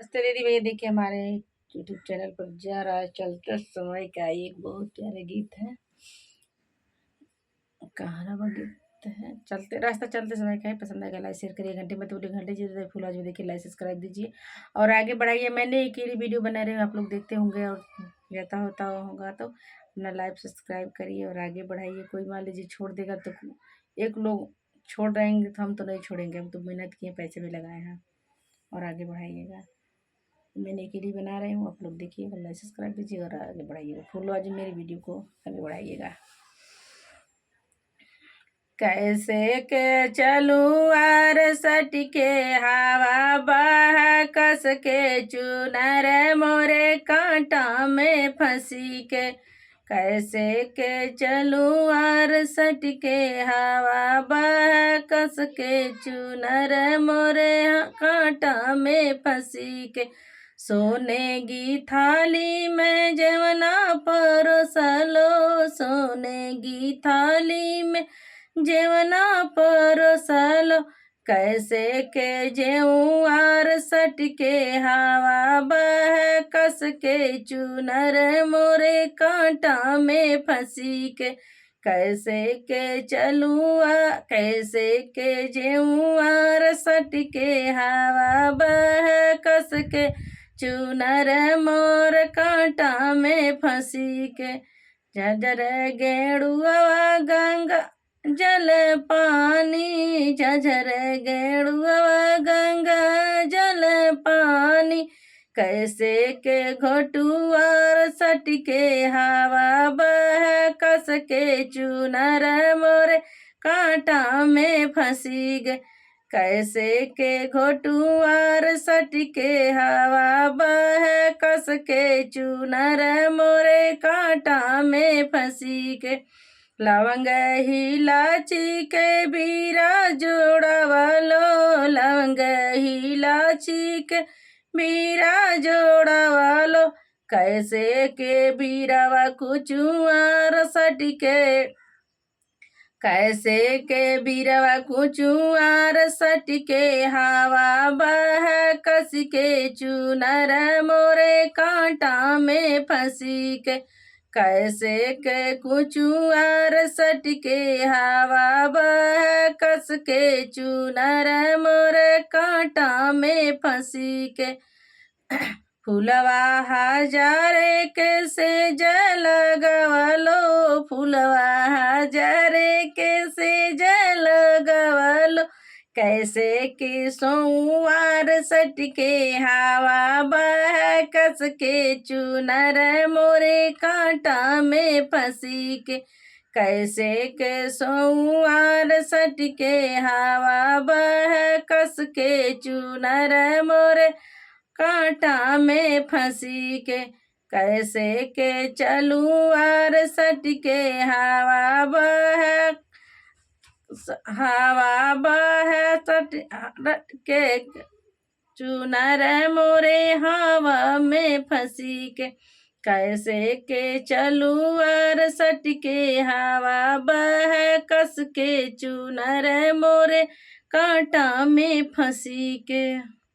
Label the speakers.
Speaker 1: नमस्ते दीदी भैया, देखिए हमारे यूट्यूब चैनल पर जा रहा है चलते समय का एक बहुत प्यारा गीत है। कहाँ वो गीत है, चलते रास्ता चलते समय का है। पसंद आएगा लाइक शेयर करिए, घंटे में तो घंटे जी फुल आज देखिए, लाइक सब्सक्राइब दीजिए और आगे बढ़ाइए। मैंने एक ही वीडियो बना रहे हैं, आप लोग देखते होंगे और रहता होता होगा तो अपना लाइक सब्सक्राइब करिए और आगे बढ़ाइए। कोई मान लीजिए छोड़ देगा तो एक लोग छोड़ रहेंगे तो हम तो नहीं छोड़ेंगे, हम तो मेहनत किए, पैसे भी लगाए हैं और आगे बढ़ाइएगा। मैंने एक ही बना रही हूँ, आप लोग देखिएगा, लाइक सब्सक्राइब कीजिएगा और आगे बढ़ाइएगा। फॉलो आज मेरी वीडियो को आगे बढ़ाइएगा। कैसे के चलूँ आर सटके हवा बह कस के चुनर मोरे कांटा में फंसी के। कैसे के चलूँ आर सटके हवा बह कस के चुनर मोरे कांटा में फंसी के। सोने की थाली में जवना परोसलो, सोने की थाली में जेवना परोसलो। कैसे के जेऊ आर सटके हवा बह कस के चुनर मोरे कांटा में फंसी के। कैसे के चलूआ कैसे के जेऊ आर सटके हवा बह कस के चुनर मोर कांटा में फंसी के। झझर गेड़ुआ गंगा जल पानी, झझर गेड़ुआ गंगा जल पानी। कैसे के घोटुआर सटके हवा बह कस के चुनर मोरे कांटा में फंसी गे। कैसे के घोटुआर सटके हवा बह कस के चुनर मोरे कांटा में फंसी के। लवंग इलायची के बीरा जोड़ावालो, लवंग इलायची के बीरा जोड़ावालो। कैसे के बीरावा कुचुआर सटके, कैसे के बीरवा कुचुआर सटके हवा बह कस के चुनर मोरे कांटा में फंसी के। कैसे के कुचुआर सटके हवा बह कस के चुनर मोरे कांटा में फंसी के। फुलवा हजारे के से जल गवलो, फुलवा हजारे के से जल गवलो। कैसे के सोवार सटके हवा बह कस के चुनर मोरे कांटा में फंसी के। कैसे के सोवार सटके हवा बह कस के चुनर मोरे कांटा में फंसी के। कैसे के चलूँ आर सटके हवा बह सट के चुनर मोरे हवा में फंसी के। कैसे के चलूँ आर सटके हवा बह कस के चुनर मोरे कांटा में फंसी के।